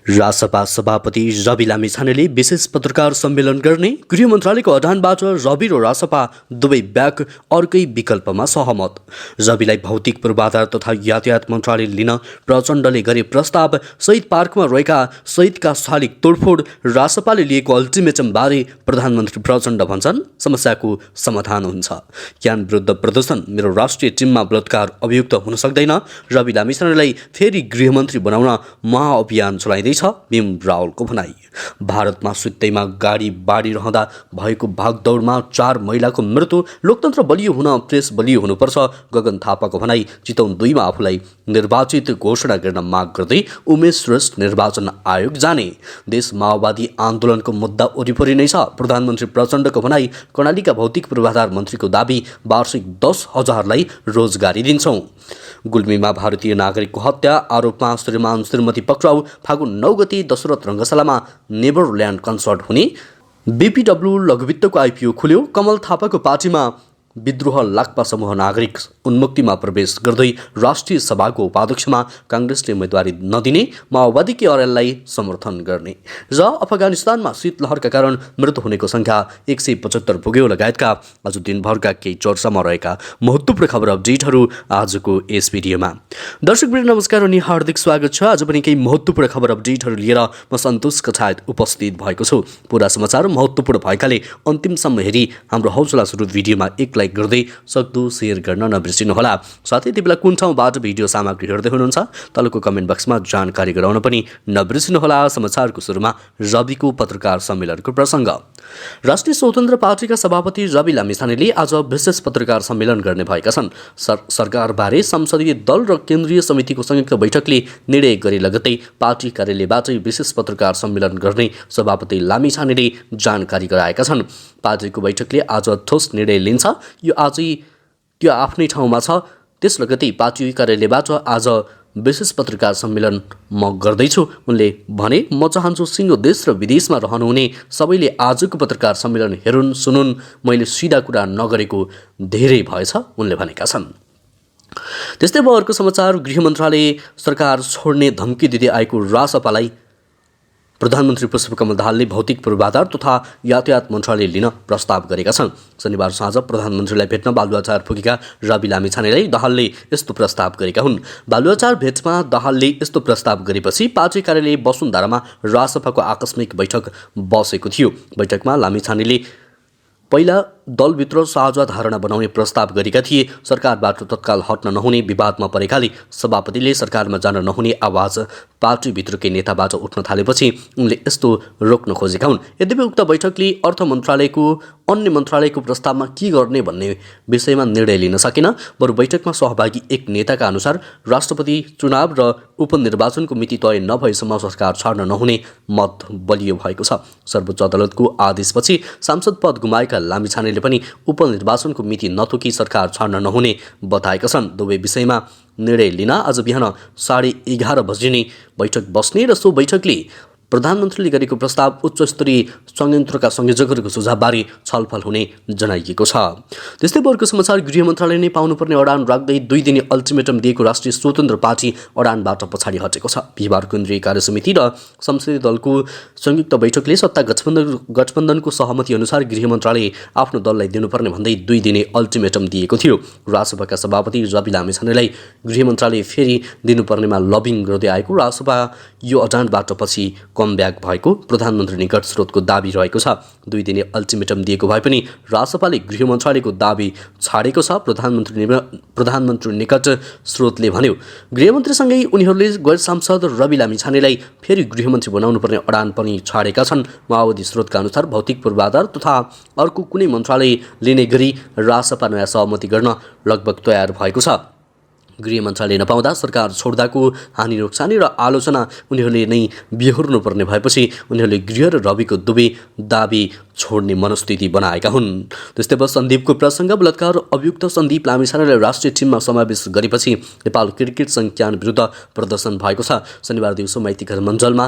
रासपा सभापति रवि लामिछानेले विशेष पत्रकार सम्मेलन गर्ने गृह मन्त्रालयको अडानबाट रवि र रासपा दुवै ब्याक अर्कै विकल्पमा सहमत। रविलाई भौतिक पूर्वाधार तथा यातायात मन्त्रालय लिन प्रचण्डले गरे प्रस्ताव, शहीद पार्कमा रहेका शहीदका शालिग तोडफोड, रासपाले लिएको अल्टिमेटमबारे प्रधानमन्त्री प्रचण्ड भन्छन् समस्याको समाधान हुन्छ। ज्ञान विरुद्ध प्रदर्शन, मेरो राष्ट्रिय टिममा बलात्कार अभियुक्त हुन सक्दैन। रवि लामिछानेलाई फेरि गृहमन्त्री बनाउन महाअभियान चलाइँदैछ भीम रावलको भनाई। भारतमा सुत्तैमा गाडी बाडिरहँदा भएको भागदौडमा 4 महिलाको मृत्यु, लोकतन्त्र बलियो हुन प्रेस बलियो हुनुपर्छ गगन थापाको भनाई। चितवन 2 मा आफूलाई निर्वाचित घोषणा गर्न माग गर्दै उमेश श्रेष्ठ निर्वाचन आयोग जाने। देश माओवादी आन्दोलनको मुद्दा वरिपरि नै छ प्रधानमन्त्री प्रचण्डको भनाई। कर्णालीका भौतिक पूर्वाधार मन्त्रीको दाबी, वार्षिक 10,000लाई रोजगारी दिन्छौं। गुल्मीमा भारतीय नागरिकको हत्या आरोपमा श्रीमान श्रीमती पक्राउ। फागुन 9 गते दशरथ रङ्गशालामा नेभरल्यान्ड कन्सर्ट हुने। बीपीडब्ल्यू लघुवित्तको आइपिओ खुल्यो। कमल थापाको पार्टीमा विद्रोह, लाक्पा समूह नागरिक उन्मुक्तिमा प्रवेश गर्दै राष्ट्रिय सभाको उपाध्यक्षमा काङ्ग्रेसले उम्मेदवारी नदिने, माओवादीकी अर्याललाई समर्थन गर्ने र अफगानिस्तानमा शीतलहरका कारण मृत्यु हुनेको सङ्ख्या 175 पुग्यो लगायतका आज दिनभरका केही चर्चामा रहेका महत्त्वपूर्ण खबर अपडेटहरू आजको यस भिडियोमा। दर्शकवृन्द नमस्कार अनि हार्दिक स्वागत छ। आज पनि केही महत्त्वपूर्ण खबर अपडेटहरू लिएर म सन्तोष कछायत उपस्थित भएको छु। पुरा समाचार महत्त्वपूर्ण भएकाले अन्तिमसम्म हेरी हाम्रो हौसला स्रोत भिडियोमा एक लाइक गर्दै सक्दो सेयर गर्न नबिर्सिनुहोला। साथै यति बेला कुन ठाउँबाट भिडियो सामग्री हेर्दै हुनुहुन्छ तलको कमेन्ट बक्समा जानकारी गराउन पनि नबिर्सिनुहोला। समाचारको सुरुमा रविको पत्रकार सम्मेलनको प्रसङ्ग। राष्ट्रिय स्वतन्त्र पार्टीका सभापति रवि लामिछानेले आज विशेष पत्रकार सम्मेलन गर्ने भएका छन्। सरकारबारे संसदीय दल र केन्द्रीय समितिको संयुक्त बैठकले निर्णय गरे लगत्तै पार्टी कार्यालयबाटै विशेष पत्रकार सम्मेलन गर्ने सभापति लामिछानेले जानकारी गराएका छन्। पार्टीको बैठकले आज ठोस निर्णय लिन्छ, यो आजै त्यो आफ्नै ठाउँमा छ। त्यस लगत्तै पार्टी कार्यालयबाट आज विशेष पत्रकार सम्मेलन म गर्दैछु। उनले भने, म चाहन्छु सिङ्गो देश र विदेशमा रहनुहुने सबैले आजको पत्रकार सम्मेलन हेरुन् सुनुन्। मैले सिधा कुरा नगरेको धेरै भएछ उनले भनेका छन्। त्यस्तै अब अर्को समाचार। गृह मन्त्रालय सरकार छोड्ने धम्की दिँदै आएको रासपालाई प्रधानमन्त्री पुष्पकमल दाहालले भौतिक पूर्वाधार तथा यातायात मन्त्रालय लिन प्रस्ताव गरेका छन्। शनिबार साँझ प्रधानमन्त्रीलाई भेट्न बालुवाचार पुगेका रवि लामिछानेलाई दाहालले यस्तो प्रस्ताव गरेका हुन्। बालुवाचार भेटमा दाहालले यस्तो प्रस्ताव गरेपछि पार्टी कार्यालय वसुन्धरामा रासपाको आकस्मिक बैठक बसेको थियो। बैठकमा लामिछानेले पहिला दलभित्र साझा धारणा बनाउने प्रस्ताव गरेका थिए। सरकारबाट तत्काल हट्न नहुने विवादमा परेकाले सभापतिले सरकारमा जान नहुने आवाज पार्टीभित्रकै नेताबाट उठ्न थालेपछि उनले यस्तो रोक्न खोजेका हुन्। यद्यपि उक्त बैठकले अर्थ मन्त्रालयको अन्य मन्त्रालयको प्रस्तावमा के गर्ने भन्ने विषयमा निर्णय लिन सकेन। बरु बैठकमा सहभागी एक नेताका अनुसार राष्ट्रपति चुनाव र उपनिर्वाचनको मिति तय नभएसम्म सरकार छाड्न नहुने मत बलियो भएको छ। सर्वोच्च अदालतको आदेशपछि सांसद पद गुमाएका लामिछानेले पनि उपनिर्वाचनको मिति नतोकी सरकार छाड्न नहुने बताएका छन्। दुवै विषयमा निर्णय लिन आज बिहान 11:30 बजे नै बैठक बस्ने र सो बैठकले प्रधानमन्त्रीले गरेको प्रस्ताव उच्च स्तरीय संयन्त्रका संयोजकहरूको सुझावबारे छलफल हुने जनाइएको छ। त्यस्तै अर्को समाचार। गृह मन्त्रालय नै पाउनुपर्ने अडान राख्दै 2 दिने अल्टिमेटम दिएको राष्ट्रिय स्वतन्त्र पार्टी अडानबाट पछाडि हटेको छ। बिहिबार केन्द्रीय कार्यसमिति र संसदीय दलको संयुक्त बैठकले सत्ता गठबन्धनको सहमति अनुसार गृह मन्त्रालय आफ्नो दललाई दिनुपर्ने भन्दै 2 दिने अल्टिमेटम दिएको थियो। रासपाका सभापति रवि लामिछानेलाई गृह मन्त्रालय फेरि दिनुपर्नेमा लबिङ गर्दै आएको रासपा यो अडानबाट पछि कमब्याक भएको प्रधानमन्त्री निकट स्रोतको दाबी रहेको छ। 2 दिने अल्टिमेटम दिएको भए पनि रासपाले गृह मन्त्रालयको दाबी छाडेको छ। प्रधानमन्त्री निकट स्रोतले भन्यो, गृहमन्त्रीसँगै उनीहरूले गैर सांसद रवि लामिछानेलाई फेरि गृहमन्त्री बनाउनु पर्ने अडान पनि छाडेका छन्। माओवादी स्रोतका अनुसार भौतिक पूर्वाधार तथा अर्को कुनै मन्त्रालय लिने गरी रासपा नयाँ सहमति गर्न लगभग तयार भएको छ। गृह मन्त्रालय नपाउँदा सरकार छोड्दाको हानि नोक्सानी र आलोचना उनीहरूले नै बिहोर्नु पर्ने भएपछि उनीहरूले गृह र रविको दुवै दाबी छोड्ने मनस्थिति बनाएका हुन्। त्यस्तै अब सन्दीपको प्रसङ्ग। बलात्कार अभियुक्त सन्दीप लामिछानेलाई राष्ट्रिय टिममा समावेश गरेपछि नेपाल क्रिकेट संघ ज्ञान विरुद्ध प्रदर्शन भएको छ। शनिबार दिउँसो माइती घर मञ्जलमा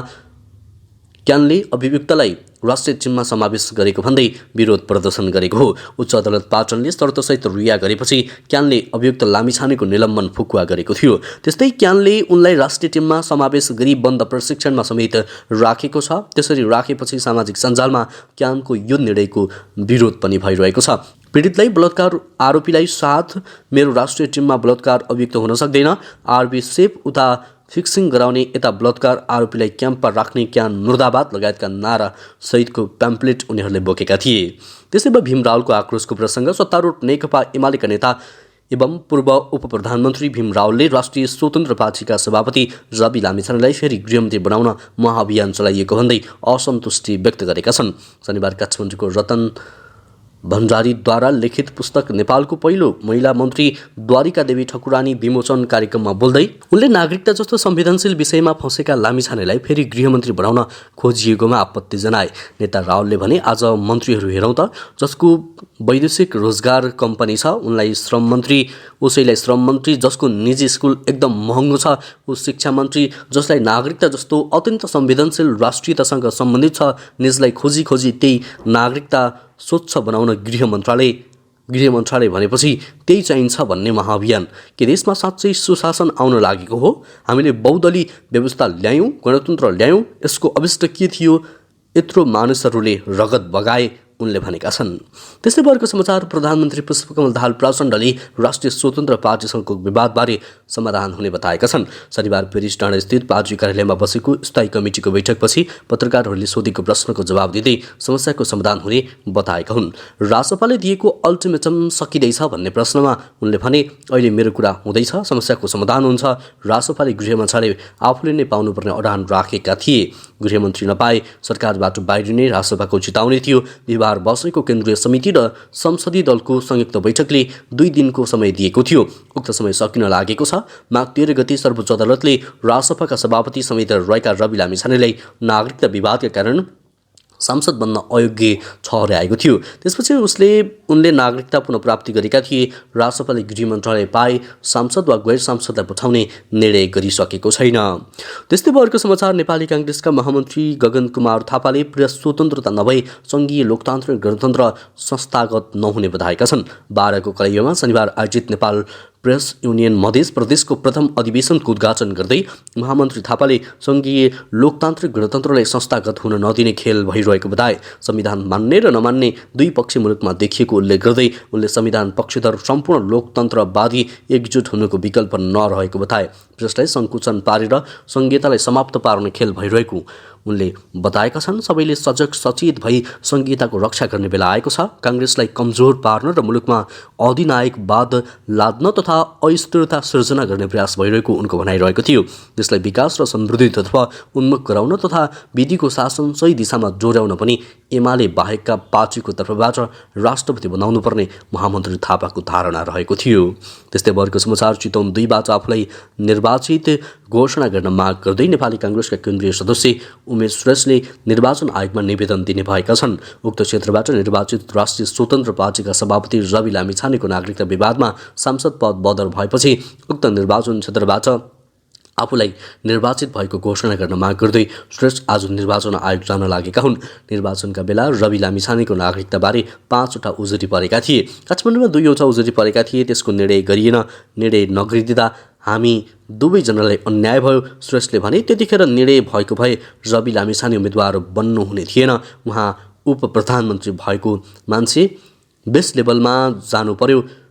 क्यानले अभियुक्तलाई राष्ट्रिय टिममा समावेश गरेको भन्दै विरोध प्रदर्शन गरेको हो। उच्च अदालत पाटनले शर्तसहित रिहा गरेपछि क्यानले अभियुक्त लामिछानेको निलम्बन फुकुवा गरेको थियो। त्यस्तै क्यानले उनलाई राष्ट्रिय टिममा समावेश गरी बन्द प्रशिक्षणमा समेत राखेको छ। त्यसरी राखेपछि सामाजिक सञ्जालमा क्यानको यो निर्णयको विरोध पनि भइरहेको छ। पीडितलाई बलात्कार आरोपीलाई साथ मेरो राष्ट्रिय टिममा बलात्कार अभियुक्त हुन सक्दैन, आरबी सेफ उता फिक्सिङ गराउने, यता बलात्कार आरोपीलाई क्याम्पमा राख्ने, क्यान मुर्दाबाद लगायतका नारा सहितको प्याम्पलेट उनीहरूले बोकेका थिए। त्यसैमा भीम रावलको आक्रोशको प्रसङ्ग सत्तारूढ नेकपा एमालेका नेता एवं पूर्व उप प्रधानमन्त्री भीम रावलले राष्ट्रिय स्वतन्त्र पार्टीका सभापति रवि लामिछानेलाई फेरि गृहमन्त्री बनाउन महाअभियान चलाइएको भन्दै असन्तुष्टि व्यक्त गरेका छन्। शनिबार काठमाडौँको रतन भण्डारीद्वारा लिखित पुस्तक नेपालको पहिलो महिला मन्त्री द्वारिका देवी ठकुरानी विमोचन कार्यक्रममा बोल्दै उनले नागरिकता जस्तो संवेदनशील विषयमा फँसेका लामिछानेलाई फेरि गृहमन्त्री बनाउन खोजिएकोमा आपत्ति जनाए। नेता रावलले भने आज मन्त्रीहरू हेरौँ त, जसको वैदेशिक रोजगार कम्पनी छ उनलाई श्रम मन्त्री, उसैलाई श्रम मन्त्री, जसको निजी स्कुल एकदम महँगो छ ऊ शिक्षा मन्त्री, जसलाई नागरिकता जस्तो अत्यन्त संवेदनशील राष्ट्रियतासँग सम्बन्धित छ निजलाई खोजी खोजी त्यही नागरिकता स्वच्छ बनाउन गृह मन्त्रालय भनेपछि त्यही चाहिन्छ भन्ने महाअभियान। के देशमा साँच्चै सुशासन आउन लागेको हो? हामीले बहुदलीय व्यवस्था ल्यायौँ, गणतन्त्र ल्यायौँ, यसको अभिष्ट के थियो? यत्रो मानिसहरूले रगत बगाए, उनले भनेका छन्। त्यस्तै अर्को समाचार, प्रधानमन्त्री पुष्पकमल दाहाल प्रचण्डले राष्ट्रिय स्वतन्त्र पार्टीसँगको विवादबारे समाधान हुने बताएका छन्। शनिबार पेरिस डाँडास्थित पार्टी कार्यालयमा बसेको स्थायी कमिटीको बैठकपछि पत्रकारहरूले सोधेको प्रश्नको जवाब दिँदै समस्याको समाधान हुने बताएका हुन्। रासपाले दिएको अल्टिमेटम सकिँदैछ भन्ने प्रश्नमा उनले भने, अहिले मेरो कुरा हुँदैछ, समस्याको समाधान हुन्छ। रासपाले गृहमन्त्रीले आफूले नै पाउनुपर्ने अडान राखेका थिए। गृहमन्त्री नपाए सरकारबाट बाहिरिने रासपाको चिताउने थियो। बिहिबार बसेको केन्द्रीय समिति र संसदीय दलको संयुक्त बैठकले 2 दिनको समय दिएको थियो। उक्त समय सकिन लागेको छ। माघ 13 गते सर्वोच्च अदालतले रासपाका सभापति समेत रहेका रवि लामिछानेलाई नागरिकता विवादका कारण सांसद बन्न अयोग्य ठहर्याएको थियो। त्यसपछि उनले नागरिकता पुनः प्राप्ति गरेका थिए। रासपाले गृह मन्त्रालय पाए, सांसद वा गैर सांसदलाई पठाउने निर्णय गरिसकेको छैन। त्यस्तै अर्को समाचार, नेपाली काङ्ग्रेसका महामन्त्री गगन कुमार थापाले प्रेस स्वतन्त्रता नभई सङ्घीय लोकतान्त्रिक गणतन्त्र संस्थागत नहुने बताएका छन्। 12 को कलैयामा शनिबार आयोजित नेपाल प्रेस युनियन मधेस प्रदेशको प्रथम अधिवेशनको उद्घाटन गर्दै महामन्त्री थापाले सङ्घीय लोकतान्त्रिक गणतन्त्रलाई संस्थागत हुन नदिने खेल भइरहेको बताए। संविधान मान्ने र नमान्ने दुई पक्षी मुलुकमा देखिएको उल्लेख गर्दै उनले संविधान पक्षधर सम्पूर्ण लोकतन्त्रवादी एकजुट हुनुको विकल्प नरहेको बताए। प्रेसलाई सङ्कुचन पारेर संहितालाई समाप्त पार्ने खेल भइरहेको उनले बताएका छन्। सबैले सजग सचेत भई संहिताको रक्षा गर्ने बेला आएको छ। काङ्ग्रेसलाई कमजोर पार्न र मुलुकमा अधिनायकवाद लाद्न तथा अस्थिरता सृजना गर्ने प्रयास भइरहेको उनको भनाइरहेको थियो। देशलाई विकास र समृद्धितर्फ उन्मुख गराउन तथा विधिको शासन सही दिशामा डोर्याउन पनि एमाले बाहेकका पार्टीको तर्फबाट राष्ट्रपति बनाउनु पर्ने महामन्त्री थापाको धारणा रहेको थियो। त्यस्तै वर्गको समाचार, चितवन 2बाट आफूलाई निर्वाचित घोषणा गर्न माग गर्दै नेपाली काङ्ग्रेसका केन्द्रीय सदस्य उमेश श्रेष्ठले निर्वाचन आयोगमा निवेदन दिने भएका छन्। उक्त क्षेत्रबाट निर्वाचित राष्ट्रिय स्वतन्त्र पार्टीका सभापति रवि लामिछानेको नागरिकता विवादमा सांसद पद बदर भएपछि उक्त निर्वाचन क्षेत्रबाट आफूलाई निर्वाचित भएको घोषणा गर्न माग गर्दै श्रेष्ठ आज निर्वाचन आयोग जान लागेका हुन्। निर्वाचनका बेला रवि लामिछानेको नागरिकताबारे 5वटा उजुरी परेका थिए। काठमाडौँमा 2वटा उजुरी परेका थिए, त्यसको निर्णय गरिएन। निर्णय नगरिदिँदा हामी दुवैजनालाई अन्याय भयो, श्रेष्ठले भने। त्यतिखेर निर्णय भएको भए रवि लामिछाने उम्मेदवार बन्नुहुने थिएन। उहाँ उप प्रधानमन्त्री भएको मान्छे, बेस लेभलमा जानु पर्यो।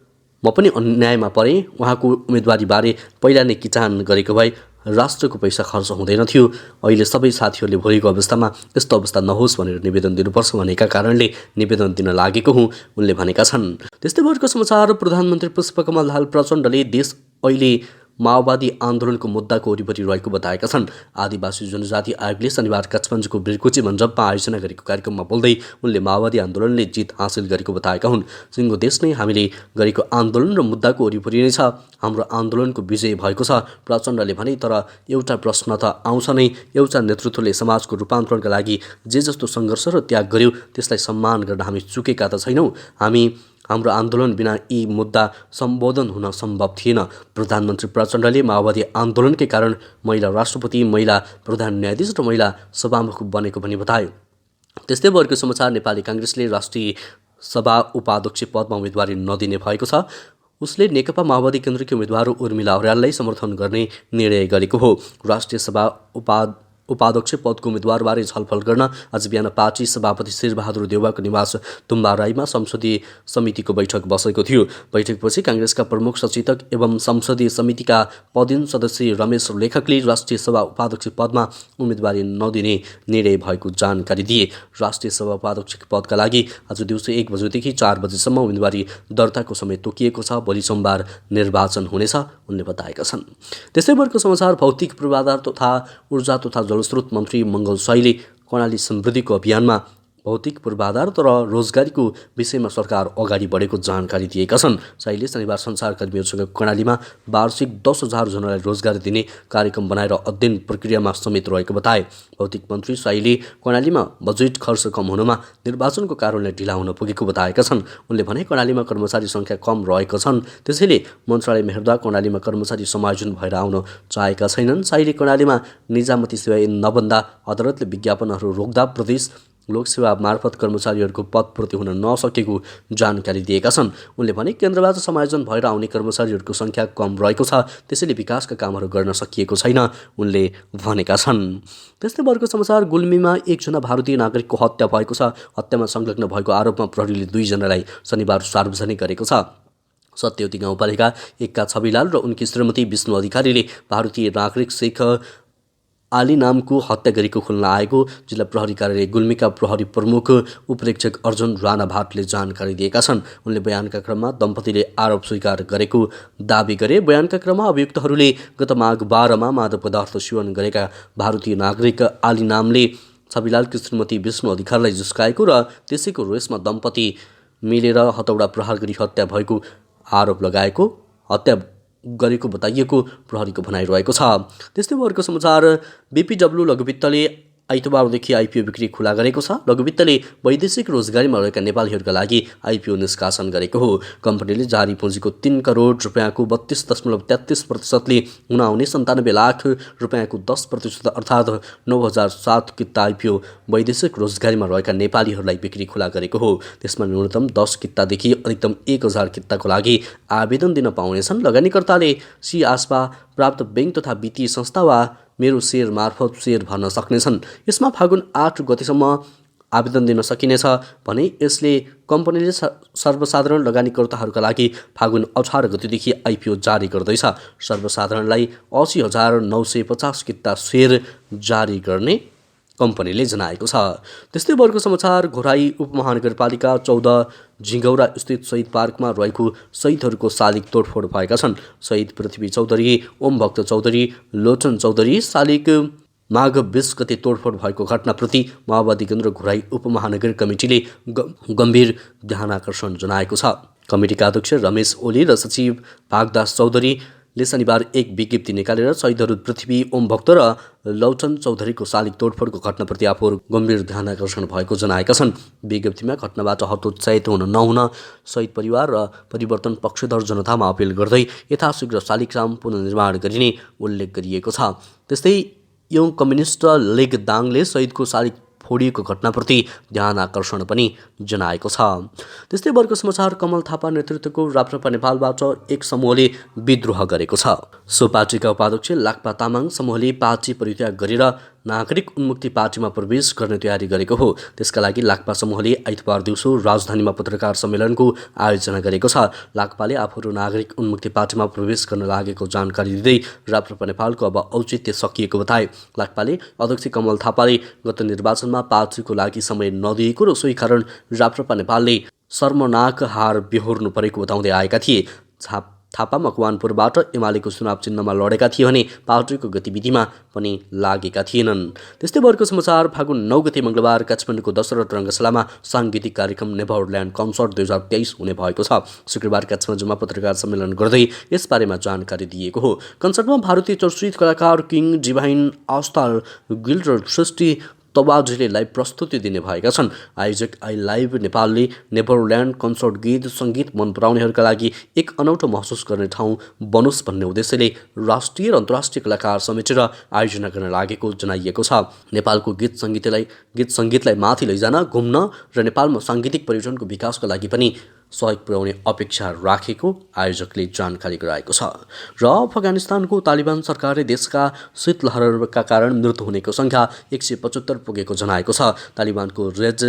म पनि अन्यायमा परेँ। उहाँको उम्मेदवारीबारे पहिला नै किचान गरेको भए राष्ट्रको पैसा खर्च हुँदैन थियो। अहिले सबै साथीहरूले भोलिको अवस्थामा यस्तो अवस्था नहोस् भनेर निवेदन दिनुपर्छ भनेका कारणले निवेदन दिन लागेको हुँ, उनले भनेका छन्। त्यस्तै अर्को समाचार, प्रधानमन्त्री पुष्पकमल दाहाल प्रचण्डले देश अहिले माओवादी आन्दोलनको मुद्दाको वरिपरि रहेको बताएका छन्। आदिवासी जनजाति आयोगले शनिबार काठमाडौँको बिरकोची मण्डपमा आयोजना गरेको कार्यक्रममा बोल्दै उनले माओवादी आन्दोलनले जित हासिल गरेको बताएका हुन्। सिङ्गो देश नै हामीले गरेको आन्दोलन र मुद्दाको वरिपरि नै छ। हाम्रो आन्दोलनको विजय भएको छ, प्रचण्डले भने। तर एउटा प्रश्न त आउँछ नै, एउटा नेतृत्वले समाजको रूपान्तरणका लागि जे जस्तो सङ्घर्ष र त्याग गर्यो त्यसलाई सम्मान गर्न हामी चुकेका त छैनौँ। हामी हाम्रो आन्दोलन बिना यी मुद्दा सम्बोधन हुन सम्भव थिएन। प्रधानमन्त्री प्रचण्डले माओवादी आन्दोलनकै कारण महिला राष्ट्रपति, महिला प्रधान न्यायाधीश र महिला सभामुख बनेको पनि बतायो। त्यस्तै वर्गको समाचार नेपाली काङ्ग्रेसले राष्ट्रिय सभा उपाध्यक्ष पदमा उम्मेदवारी नदिने भएको छ। उसले नेकपा माओवादी केन्द्रकी उम्मेदवार उर्मिला अर्याललाई समर्थन गर्ने निर्णय गरेको हो। राष्ट्रिय सभा उपाध्यक्ष पदको उम्मेदवारबारे छलफल गर्न आज बिहान पार्टी सभापति शेरबहादुर देउवाको निवास तुम्बाराईमा संसदीय समितिको बैठक बसेको थियो। बैठकपछि काङ्ग्रेसका प्रमुख सचेतक एवं संसदीय समितिका पदेन सदस्य रमेश लेखकले राष्ट्रिय सभा उपाध्यक्ष पदमा उम्मेदवारी नदिने निर्णय भएको जानकारी दिए। राष्ट्रिय सभा उपाध्यक्ष पदका लागि आज दिउँसो 1 बजेदेखि 4 बजेसम्म उम्मेदवारी दर्ताको समय तोकिएको छ। भोलि सोमबार निर्वाचन हुनेछ उनले बताएका छन्। त्यस्तै वर्गको समाचार भौतिक पूर्वाधार तथा ऊर्जा तथा जलस्रोत मन्त्री मङ्गल साईले कर्णाली समृद्धिको अभियानमा भौतिक पूर्वाधार र रोजगारीको विषयमा सरकार अगाडि बढेको जानकारी दिएका छन्। साईले शनिबार सञ्चारकर्मीहरूसँग कर्णालीमा वार्षिक 10,000 जनालाई रोजगार दिने कार्यक्रम बनाएर अध्ययन प्रक्रियामा समेत रहेको बताए। भौतिक मन्त्री साईले कर्णालीमा बजेट खर्च कम हुनुमा निर्वाचनको कारणले ढिला हुन पुगेको बताएका छन्। उनले भने कर्णालीमा कर्मचारी सङ्ख्या कम रहेको छन्, त्यसैले मन्त्रालय मेहरद्वारा कर्णालीमा कर्मचारी समायोजन भएर आउन चाहेका छैनन्। साईले कर्णालीमा निजामती सेवा नभन्दा अदालतले विज्ञापनहरू रोक्दा प्रदेश लोकसेवा मार्फत कर्मचारीहरूको पदपूर्ति हुन नसकेको जानकारी दिएका छन्। उनले भने केन्द्रबाट समायोजन भएर आउने कर्मचारीहरूको सङ्ख्या कम रहेको छ, त्यसैले विकासका कामहरू गर्न सकिएको छैन उनले भनेका छन्। त्यस्तै वर्गको समाचार गुल्मीमा एकजना भारतीय नागरिकको हत्या भएको छ। हत्यामा संलग्न भएको आरोपमा प्रहरीले 2 जनालाई शनिबार सार्वजनिक गरेको छ। सत्यवती गाउँपालिका 1 का छविलाल र उनकी श्रीमती विष्णु अधिकारीले भारतीय नागरिक शेख आली नामको हत्या गरेको खुल्न आएको जिल्ला प्रहरी कार्यालय गुल्मीका प्रहरी प्रमुख उपरीक्षक अर्जुन राणा भाटले जानकारी दिएका छन्। उनले बयानका क्रममा दम्पतिले आरोप स्वीकार गरेको दावी गरे। बयानका क्रममा अभियुक्तहरूले गत माघ 12 मा मादक पदार्थ सेवन गरेका भारतीय नागरिक आली नामले छविलालकी श्रीमती विष्णु अधिकारीलाई जिस्काएको र त्यसैको रोषमा दम्पति मिलेर हतौडा प्रहार गरी हत्या भएको आरोप लगाएको हत्या गरेको बताइएको प्रहरीको भनाइरहेको छ। त्यस्तै वर्गको समाचार बीपीडब्ल्यू लघुवित्तले आइतबारदेखि आइपिओ बिक्री खुला गरेको छ। लघुवित्तले वैदेशिक रोजगारीमा रहेका नेपालीहरूका लागि आइपिओ निष्कासन गरेको हो। कम्पनीले जारी पुँजीको 3 करोड रुपियाँको 32.33%ले हुन आउने 97 लाख रुपियाँको 10% अर्थात् 9,007 किता आइपिओ वैदेशिक रोजगारीमा रहेका नेपालीहरूलाई बिक्री खुला गरेको हो। त्यसमा न्यूनतम 10 कितादेखि अधिकतम 1,000 किताको लागि आवेदन दिन पाउनेछन्। लगानीकर्ताले आसपा प्राप्त बैंक तथा वित्तीय संस्था वा मेरो सेयर मार्फत सेयर भर्न सक्नेछन्। यसमा फागुन 8 गतेसम्म आवेदन दिन सकिनेछ भने यसले कम्पनीले सर्वसाधारण लगानीकर्ताहरूका लागि फागुन 18 गतेदेखि आइपिओ जारी गर्दैछ। सर्वसाधारणलाई 80,950 किता सेयर जारी गर्ने कम्पनीले जनाएको छ। त्यस्तै वर्गको समाचार घोराई उपमहानगरपालिका 14 झिङ्गौरा स्थित शहीद पार्कमा रहेको शहीदहरूको शालिग तोडफोड भएका छन्। शहीद पृथ्वी चौधरी, ओम भक्त चौधरी, लोचन चौधरी शालिग माघ 20 गते तोडफोड भएको घटनाप्रति माओवादी केन्द्र घोराई उपमहानगर कमिटीले गम्भीर ध्यानाकर्षण जनाएको छ। कमिटीका अध्यक्ष रमेश ओली र सचिव भागदास चौधरीले शनिबार एक विज्ञप्ति निकालेर शहीदहरू पृथ्वी, ओम भक्त र लौटन चौधरीको शालिग तोडफोडको घटनाप्रति आफूहरू गम्भीर ध्यानाकर्षण भएको जनाएका छन्। विज्ञप्तिमा घटनाबाट हतोत्साहित नहुन शहीद परिवार र परिवर्तन पक्षधर जनतामा अपिल गर्दै यथाशीघ्र शालिग्राम पुनर्निर्माण गरिने उल्लेख गरिएको छ। त्यस्तै यौं कम्युनिस्ट लिग दाङले शहीदको शालिग फोडिएको घटनाप्रति ध्यान आकर्षण पनि जनाएको छ। त्यस्तै वर्गको समाचार कमल थापा नेतृत्वको राप्रपा नेपालबाट एक समूहले विद्रोह गरेको छ। सो पार्टीका उपाध्यक्ष लाक्पा तामाङ समूहले पार्टी परित्याग गरेर नागरिक उन्मुक्ति पार्टीमा प्रवेश गर्ने तयारी गरेको हो। त्यसका लागि लाक्पा समूहले आइतबार दिउँसो राजधानीमा पत्रकार सम्मेलनको आयोजना गरेको छ। लाक्पाले आफूहरू नागरिक उन्मुक्ति पार्टीमा प्रवेश गर्न लागेको जानकारी दिँदै राप्रपा नेपालको अब औचित्य सकिएको बताए। लाक्पाले अध्यक्ष कमल थापाले गत निर्वाचनमा पार्टीको लागि समय नदिएको र सोही कारण राप्रपा नेपालले शर्मनाक हार बेहोर्नु परेको बताउँदै आएका थिए। थापा मकवानपुरबाट एमालेको चुनाव चिन्हमा लडेका थिए भने पार्टीको गतिविधिमा पनि लागेका थिएनन्। त्यस्तै वर्गको समाचार फागुन 9 गते मङ्गलबार काठमाडौँको दशरथ रङ्गशालामा साङ्गीतिक कार्यक्रम नेभरल्यान्ड कन्सर्ट 2023 हुने भएको छ। शुक्रबार काठमाडौँमा पत्रकार सम्मेलन गर्दै यसबारेमा जानकारी दिएको हो। कन्सर्टमा भारतीय चर्चित कलाकार किङ डिभाइन आस्था गिल्ड र सृष्टि तबाजीले लाइभ प्रस्तुति दिने भएका छन्। आयोजक आई लाइभ नेपालले नेभरल्यान्ड कन्सर्ट गीत सङ्गीत मन पराउनेहरूका लागि एक अनौठो महसुस गर्ने ठाउँ बनोस् भन्ने उद्देश्यले राष्ट्रिय र अन्तर्राष्ट्रिय कलाकार समेटेर आयोजना गर्न लागेको जनाइएको छ। नेपालको गीत सङ्गीतलाई माथि लैजान, घुम्न र नेपालमा साङ्गीतिक पर्यटनको विकासको लागि पनि सहयोग पुर्याउने अपेक्षा राखेको आयोजकले जानकारी गराएको छ। र अफगानिस्तानको तालिबान सरकारले देशका शीतलहरका कारण मृत्यु हुनेको सङ्ख्या 175 पुगेको जनाएको छ। तालिबानको रेड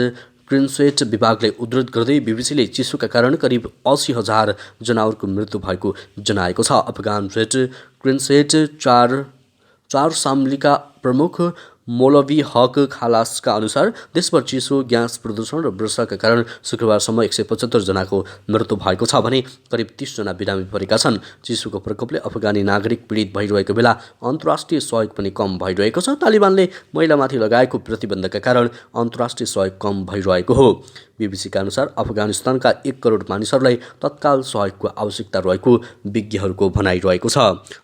क्रिसेन्ट विभागले उद्धृत गर्दै बीबीसीले चिसोका कारण करिब 80,000 जनावरको मृत्यु भएको जनाएको छ। अफगान रेड क्रिसेन्ट चार साम्लीका प्रमुख मौलवी हक खालासका अनुसार देशभर चिसो, ग्यास प्रदूषण र वर्षाका कारण शुक्रबारसम्म 175 जनाको मृत्यु भएको छ भने करिब 30 जना बिरामी परेका छन्। चिसोको प्रकोपले अफगानी नागरिक पीडित भइरहेको बेला अन्तर्राष्ट्रिय सहयोग पनि कम भइरहेको छ। तालिबानले महिलामाथि लगाएको प्रतिबन्धका कारण अन्तर्राष्ट्रिय सहयोग कम भइरहेको हो। बीबीसीका अनुसार अफगानिस्तानका 1 करोड मानिसहरूलाई तत्काल सहयोगको आवश्यकता रहेको विज्ञहरूको भनाइरहेको छ।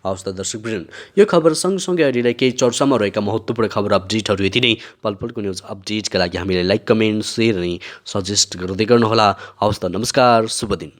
हवस् त दर्शकवृन्द, यो खबर सँगसँगै अहिलेलाई केही चर्चामा रहेका महत्त्वपूर्ण खबर अपडेटहरू यति नै। पलपलको न्युज अपडेटका लागि हामीलाई लाइक, कमेन्ट, सेयर अनि सजेस्ट गर्दै गर्नुहोला। हवस् त, नमस्कार, शुभ दिन।